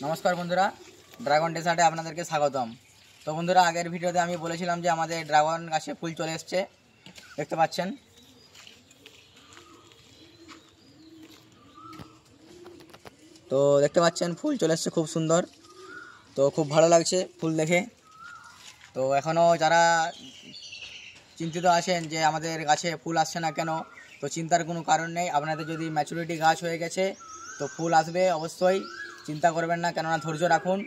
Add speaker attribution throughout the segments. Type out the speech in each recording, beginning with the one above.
Speaker 1: নমস্কার বন্ধুরা, ড্রাগন ডেসার্টে আপনাদেরকে স্বাগতম। তো বন্ধুরা, আগের ভিডিওতে আমি বলেছিলাম যে আমাদের ড্রাগন গাছে ফুল চলে এসছে, দেখতে পাচ্ছেন। তো দেখতে পাচ্ছেন ফুল চলে এসছে, খুব সুন্দর। তো খুব ভালো লাগছে ফুল দেখে। তো এখনও যারা চিন্তিত আছেন যে আমাদের গাছে ফুল আসছে না কেন, তো চিন্তার কোনো কারণ নেই। আপনাদের যদি ম্যাচুরিটি গাছ হয়ে গেছে তো ফুল আসবে অবশ্যই, চিন্তা করবেন না। কেননা ধৈর্য রাখুন,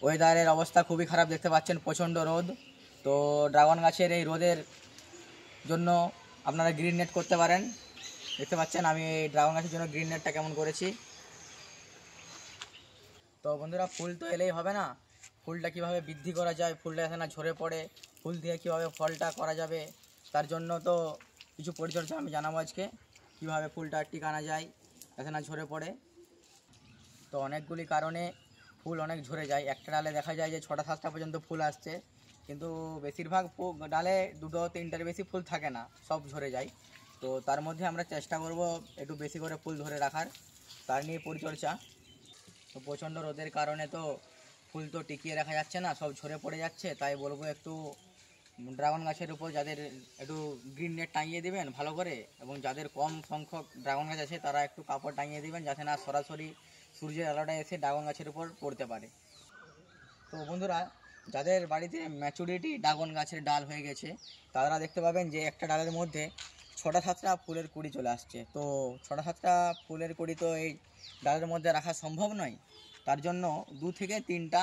Speaker 1: ওয়েদারের অবস্থা খুবই খারাপ, দেখতে পাচ্ছেন প্রচণ্ড রোদ। তো ড্রাগন গাছের এই রোদের জন্য আপনারা গ্রিন নেট করতে পারেন। দেখতে পাচ্ছেন আমি এই ড্রাগন গাছের জন্য গ্রিন নেটটা কেমন করেছি। তো বন্ধুরা, ফুল তো এলেই হবে না, ফুলটা কিভাবে বৃদ্ধি করা যায়, ফুলটা এখানে না ঝরে পড়ে, ফুল দিয়ে কীভাবে ফলটা করা যাবে, তার জন্য তো কিছু পরিচর্যা আমি জানাবো আজকে, কীভাবে ফুলটা টিকানো যায় এখানে না ঝরে পড়ে। তো অনেকগুলি কারণে ফুল অনেক ঝরে যায়। একটা ডালে দেখা যায় যে 6টা 7টা পর্যন্ত ফুল আসছে, কিন্তু বেশিরভাগ ডালে 2-3টার বেশি ফুল থাকে না, সব ঝরে যায়। তো তার মধ্যে আমরা চেষ্টা করব একটু বেশি করে ফুল ধরে রাখার, তার নিয়ে পরিচর্যা। তো প্রচণ্ড রোদের কারণে তো ফুল তো টিকিয়ে রাখা যাচ্ছে না, সব ঝরে পড়ে যাচ্ছে। তাই বলবো একটু ড্রাগন গাছের উপর যাদের একটু গ্রিন নেট টাঙিয়ে দিবেন ভালো করে, এবং যাদের কম সংখ্যক ড্রাগন গাছ আছে তারা একটু কাপড় টাঙিয়ে দিবেন, যাতে না সরাসরি সূর্যের আলোটা এসে ড্রাগন গাছের উপর পড়তে পারে। তো বন্ধুরা, যাদের বাড়িতে ম্যাচুরিটি ড্রাগন গাছের ডাল হয়ে গেছে তারা দেখতে পাবেন যে একটা ডালের মধ্যে 6টা 7টা ফুলের কুড়ি চলে আসছে। তো 6টা 7টা ফুলের কুড়ি তো এই ডালের মধ্যে রাখা সম্ভব নয়, তার জন্য 2 থেকে 3টা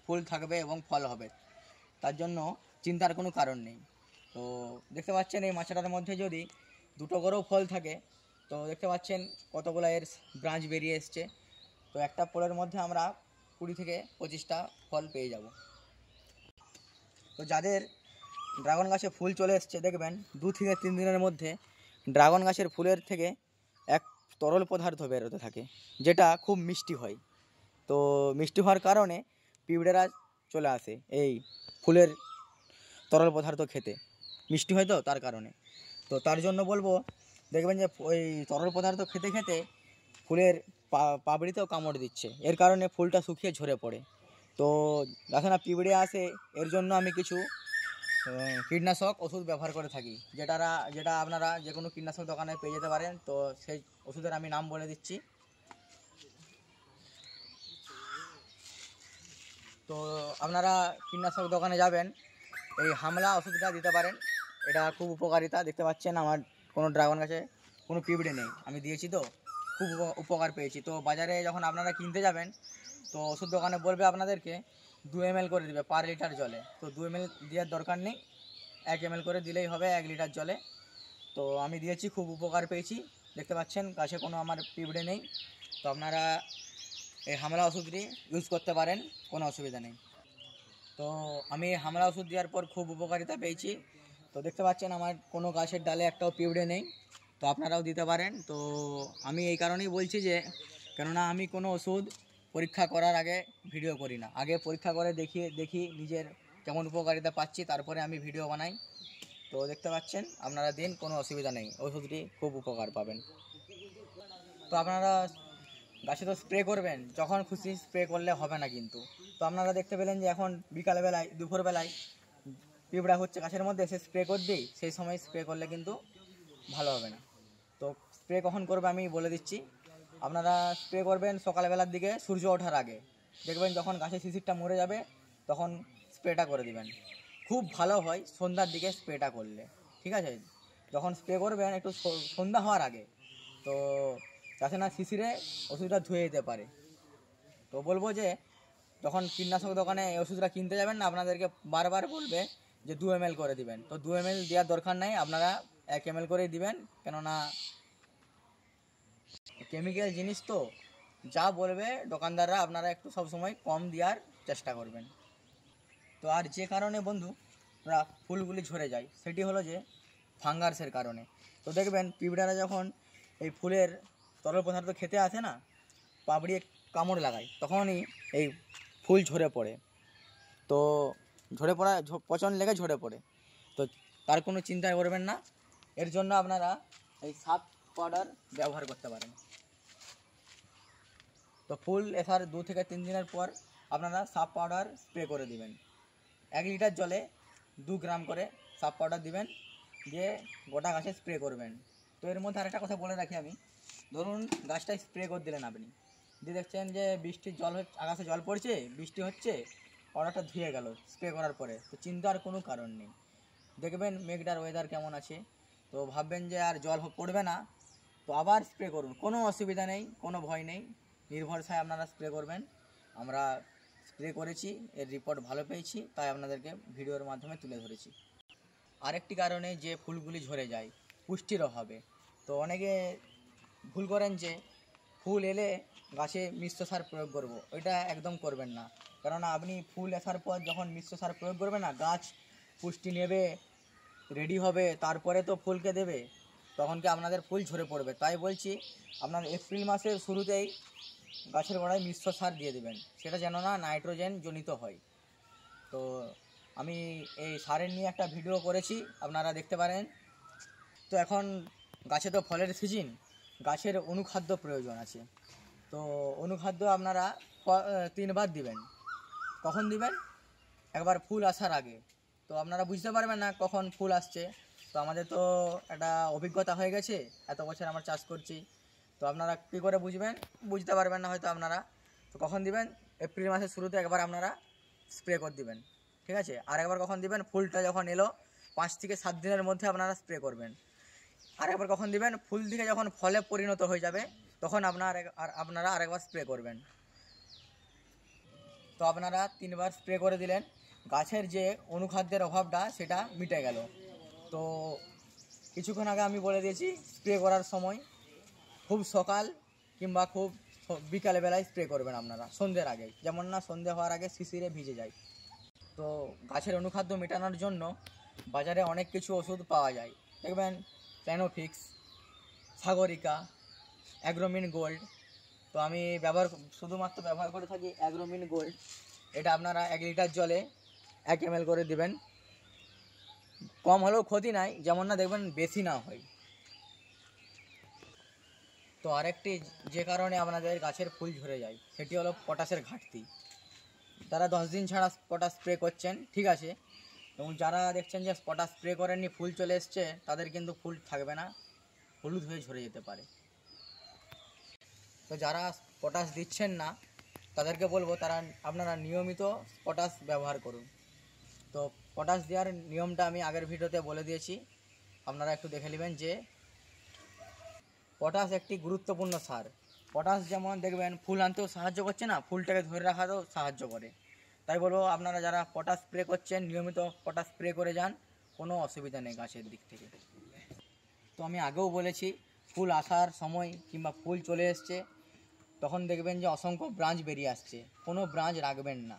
Speaker 1: ফুল থাকবে এবং ফল হবে, তার জন্য চিন্তার কোনো কারণ নেই। তো দেখতে পাচ্ছেন এই মাচাটার মধ্যে যদি 2টো করেও ফল থাকে, তো দেখতে পাচ্ছেন কতগুলো এর ব্রাঞ্চ বেরিয়ে এসছে। তো একটা ফলের মধ্যে আমরা 20 থেকে 25টা ফল পেয়ে যাব। তো যাদের ড্রাগন গাছে ফুল চলে এসছে দেখবেন 2 থেকে 3 দিনের মধ্যে ড্রাগন গাছের ফুলের থেকে এক তরল পদার্থ বেরোতে থাকে, যেটা খুব মিষ্টি হয়। তো মিষ্টি হওয়ার কারণে পিঁপড়েরা চলে আসে এই ফুলের তরল পদার্থ খেতে, মিষ্টি হয় তো তার কারণে। তো তার জন্য বলবো, দেখবেন যে ওই তরল পদার্থ খেতে খেতে ফুলের পাপড়িতেও কামড় দিচ্ছে, এর কারণে ফুলটা শুকিয়ে ঝরে পড়ে। তো যাতে না পিঁপড়ে আসে এর জন্য আমি কিছু কীটনাশক ওষুধ ব্যবহার করে থাকি, যেটা আপনারা যে কোনো কীটনাশক দোকানে পেয়ে যেতে পারেন। তো সেই ওষুধের আমি নাম বলে দিচ্ছি। তো আপনারা কীটনাশক দোকানে যাবেন, এই হামলা ওষুধটা দিতে পারেন, এটা খুব উপকারিতা। দেখতে পাচ্ছেন আমার কোনো ড্রাগন গাছে কোনো পিঁপড়ে নেই, আমি দিয়েছি তো খুব উপকার পেয়েছি। তো বাজারে যখন আপনারা কিনতে যাবেন তো ওষুধ দোকানে বলবে আপনাদেরকে 2 ml করে দিবে পার লিটার জলে। তো 2 ml দেওয়ার দরকার নেই, 1 ml করে দিলেই হবে 1 লিটার জলে। তো আমি দিয়েছি, খুব উপকার পেয়েছি। দেখতে পাচ্ছেন গাছে কোনো আমার পিঁপড়ে নেই। তো আপনারা এই হামলা ওষুধটি ইউজ করতে পারেন, কোনো অসুবিধা নেই। তো আমি হামলা ওষুধ দেওয়ার পর খুব উপকারিতা পেয়েছি। তো দেখতে পাচ্ছেন আমার কোনো গাছের ডালে একটাও পিঁপড়ে নেই, তো আপনারাও দিতে পারেন। তো আমি এই কারণেই বলছি যে, কেননা আমি কোনো ওষুধ পরীক্ষা করার আগে ভিডিও করি না, আগে পরীক্ষা করে দেখি নিজের কেমন উপকারিতা পাচ্ছি, তারপরে আমি ভিডিও বানাই। তো দেখতে পাচ্ছেন আপনারা দিন, কোনো অসুবিধা নেই, ওষুধটি খুব উপকার পাবেন। তো আপনারা গাছে তো স্প্রে করবেন, যখন খুশি স্প্রে করলে হবে না কিন্তু। তো আপনারা দেখতে পেলেন যে এখন বিকালবেলায় দুপুরবেলায় পিঁপড়া হচ্ছে গাছের মধ্যে, সে স্প্রে করে দিই, সেই সময় স্প্রে করলে কিন্তু ভালো হবে না। তো স্প্রে কখন করবে আমি বলে দিচ্ছি। আপনারা স্প্রে করবেন সকালবেলার দিকে সূর্য ওঠার আগে, দেখবেন যখন গাছের শিশিরটা মরে যাবে তখন স্প্রেটা করে দিবেন। খুব ভালো হয় সন্ধ্যার দিকে স্প্রেটা করলে, ঠিক আছে। যখন স্প্রে করবেন একটু সন্ধ্যা হওয়ার আগে, তো যাতে না শিশিরে ওষুধটা ধুয়ে দিতে পারে। তো বলবো যে যখন কীটনাশক দোকানে এই ওষুধটা কিনতে যাবেন না, আপনাদেরকে বারবার বলবে যে 2 ml করে দিবেন। তো 2 ml দেওয়ার দরকার নেই, আপনারা 1 ml করেই দিবেন, কেননা কেমিক্যাল জিনিস তো, যা বলবে দোকানদাররা আপনারা একটু সবসময় কম দেওয়ার চেষ্টা করবেন। তো আর যে কারণে বন্ধু ফুলগুলি ঝরে যায় সেটি হলো যে ফাঙ্গাসের কারণে। তো দেখবেন পিঁপড়ারা যখন এই ফুলের তরল পদার্থ খেতে আসে না, পাপড়ি কামড় লাগায়, তখনই এই ফুল ঝরে পড়ে। তো ঝরে পড়া পচন লেগে ঝরে পড়ে। তো তার কোনো চিন্তাই করবেন না, এর জন্য আপনারা এই সাপ পাউডার ব্যবহার করতে পারেন। তো ফুল আসার 2 থেকে 3 দিনের পর আপনারা সাপ পাউডার স্প্রে করে দিবেন। 1 লিটার জলে 2 গ্রাম করে সাপ পাউডার দিবেন, দিয়ে গোটা গাছে স্প্রে করবেন। তো এর মধ্যে আরেকটা কথা বলে রাখি আমি, ধরুন গাছটা স্প্রে করে দিলেন আপনি, দিয়ে দেখছেন যে বৃষ্টির জল হচ্ছে, আকাশে জল পড়ছে, বৃষ্টি হচ্ছে, পাউডারটা ধুয়ে গেল স্প্রে করার পরে, তো চিন্তার কোনো কারণ নেই। দেখবেন মেঘটার ওয়েদার কেমন আছে, তো ভাববেন যে আর জল পড়বে না, তো আবার স্প্রে করুন, কোনো অসুবিধা নেই, কোনো ভয় নেই, নির্ভরসায় আপনারা স্প্রে করবেন। আমরা স্প্রে করেছি, এর রিপোর্ট ভালো পেয়েছি, তাই আপনাদেরকে ভিডিওর মাধ্যমে তুলে ধরেছি। আরেকটি কারণে যে ফুলগুলি ঝরে যায় পুষ্টির অভাবে, তো অনেকে ভুল করেন যে ফুল এলে গাছে মিশ্র সার প্রয়োগ করব, ওইটা একদম করবেন না। কেননা আপনি ফুল আসার পর যখন মিশ্র সার প্রয়োগ করবেন না, গাছ পুষ্টি নেবে, রেডি হবে, তারপরে তো ফুলকে দেবে, তখন কি আপনাদের ফুল ঝরে পড়বে। তাই বলছি আপনার এপ্রিল মাসের শুরুতেই গাছের গোড়ায় মিশ্র সার দিয়ে দেবেন, সেটা যেন না নাইট্রোজেন জনিত হয়। তো আমি এই সারের নিয়ে একটা ভিডিও করেছি, আপনারা দেখতে পারেন। তো এখন গাছে তো ফলের সিজন, গাছের অনুখাদ্য প্রয়োজন আছে। তো অনুখাদ্য আপনারা 3 বার দিবেন। কখন দিবেন? একবার ফুল আসার আগে। তো আপনারা বুঝতে পারবেন না কখন ফুল আসছে, তো আমাদের তো একটা অভিজ্ঞতা হয়ে গেছে, এত বছর আমরা চাষ করছি, তো আপনারা কী করে বুঝবেন? বুঝতে পারবেন না হয়তো আপনারা। তো কখন দিবেন? এপ্রিল মাসের শুরুতে একবার আপনারা স্প্রে করে দিবেন, ঠিক আছে? আর একবার কখন দিবেন? ফুলটা যখন এলো 5 থেকে 7 দিনের মধ্যে আপনারা স্প্রে করবেন। আর একবার কখন দিবেন? ফুল থেকে যখন ফলে পরিণত হয়ে যাবে, তখন আপনারা আরেকবার স্প্রে করবেন। তো আপনারা 3 বার স্প্রে করে দিলেন, গাছের যে অনুখাদ্যের অভাবটা সেটা মিটে গেল। তো কিছুক্ষণ আগে আমি বলে দিয়েছি স্প্রে করার সময় খুব সকাল কিংবা খুব বিকালবেলায় স্প্রে করবেন আপনারা, সন্ধ্যের আগে, যেমন না সন্ধ্যে হওয়ার আগে শিশিরে ভিজে যায়। তো গাছের অনুখাদ্য মেটানোর জন্য বাজারে অনেক কিছু ওষুধ পাওয়া যায়, দেখবেন প্ল্যানোফিক্স, সাগরিকা, অ্যাগ্রোমিন গোল্ড। তো আমি শুধুমাত্র ব্যবহার করে থাকি অ্যাগ্রোমিন গোল্ড। এটা আপনারা 1 লিটার জলে 1 ml করে দিবেন। কম হলেও ক্ষতি নাই, যেমন না দেখবেন বেশি না হয়। তো আরেকটি যে কারণে আপনাদের গাছের ফুল ঝরে যায় সেটি হলো পটাশের ঘাটতি। তারা 10 দিন ছাড়া পটাশ স্প্রে করছেন, ঠিক আছে, এবং যারা দেখছেন যে পটাশ স্প্রে করেননি ফুল চলে এসছে, তাদের কিন্তু ফুল থাকবে না, হলুদ হয়ে ঝরে যেতে পারে। তো যারা পটাশ দিচ্ছেন না তাদেরকে বলবো আপনারা নিয়মিত পটাশ ব্যবহার করুন। তো পটাশ দেওয়ার নিয়মটা আমি আগের ভিডিওতে বলে দিয়েছি, আপনারা একটু দেখে নেবেন যে পটাশ একটি গুরুত্বপূর্ণ সার। পটাশ যেমন দেখবেন ফুল আনতেও সাহায্য করছে না, ফুলটাকে ধরে রাখাতেও সাহায্য করে। তাই বলবো আপনারা যারা পটাশ স্প্রে করছেন নিয়মিত পটাশ স্প্রে করে যান, কোনো অসুবিধা নেই গাছের দিক থেকে। তো আমি আগেও বলেছি ফুল আসার সময় কিংবা ফুল চলে এসছে তখন দেখবেন যে অসংখ্য ব্রাঞ্চ বেরিয়ে আসছে, কোনো ব্রাঞ্চ রাখবেন না।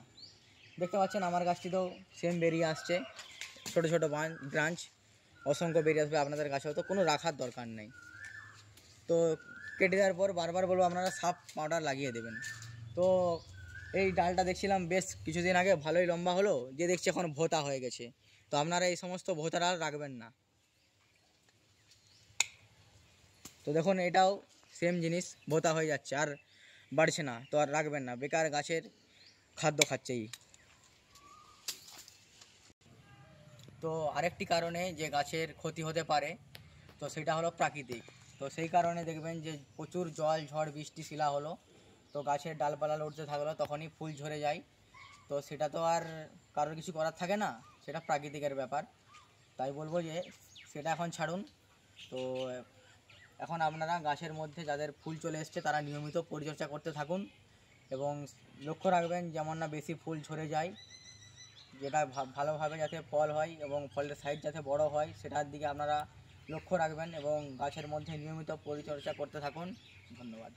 Speaker 1: দেখতে পাচ্ছেন আমার গাছটিতেও সেম বেরিয়ে আসছে, ছোটো ছোটো ব্রাঞ্চ অসংখ্য বেরিয়ে আসবে, আপনাদের গাছেও তো কোনো রাখার দরকার নেই। তো কেটে দেওয়ার পর বারবার বলবো আপনারা সাপ পাউডার লাগিয়ে দেবেন। তো এই ডালটা দেখছিলাম বেশ কিছুদিন আগে ভালোই লম্বা হলো, যে দেখছি এখন ভোঁতা হয়ে গেছে। তো আপনারা এই সমস্ত ভোঁতা ডাল রাখবেন না। তো দেখুন এটাও সেম জিনিস, ভোঁতা হয়ে যাচ্ছে আর বাড়ছে না, তো আর রাখবেন না, বেকার গাছের খাদ্য খাচ্ছেই। তো আরেকটি কারণে যে গাছের ক্ষতি হতে পারে, তো সেটা হলো প্রাকৃতিক। তো সেই কারণে দেখবেন যে প্রচুর জল, ঝড়, বৃষ্টি, শিলা হলো, তো গাছের ডালপালা লড়তে থাকলো, তখনই ফুল ঝরে যায়। তো সেটা তো আর কারোর কিছু করার থাকে না, সেটা প্রাকৃতিকের ব্যাপার। তাই বলবো যে সেটা এখন ছাড়ুন। তো এখন আপনারা গাছের মধ্যে যাদের ফুল চলে এসছে তারা নিয়মিত পরিচর্যা করতে থাকুন এবং লক্ষ্য রাখবেন যেমন না বেশি ফুল ঝরে যায়, যেটা ভালোভাবে যাতে ফল হয় এবং ফলের সাইজ যাতে বড় হয় সেটার দিকে আপনারা লক্ষ্য রাখবেন এবং গাছের মধ্যে নিয়মিত পরিচর্যা করতে থাকুন। ধন্যবাদ।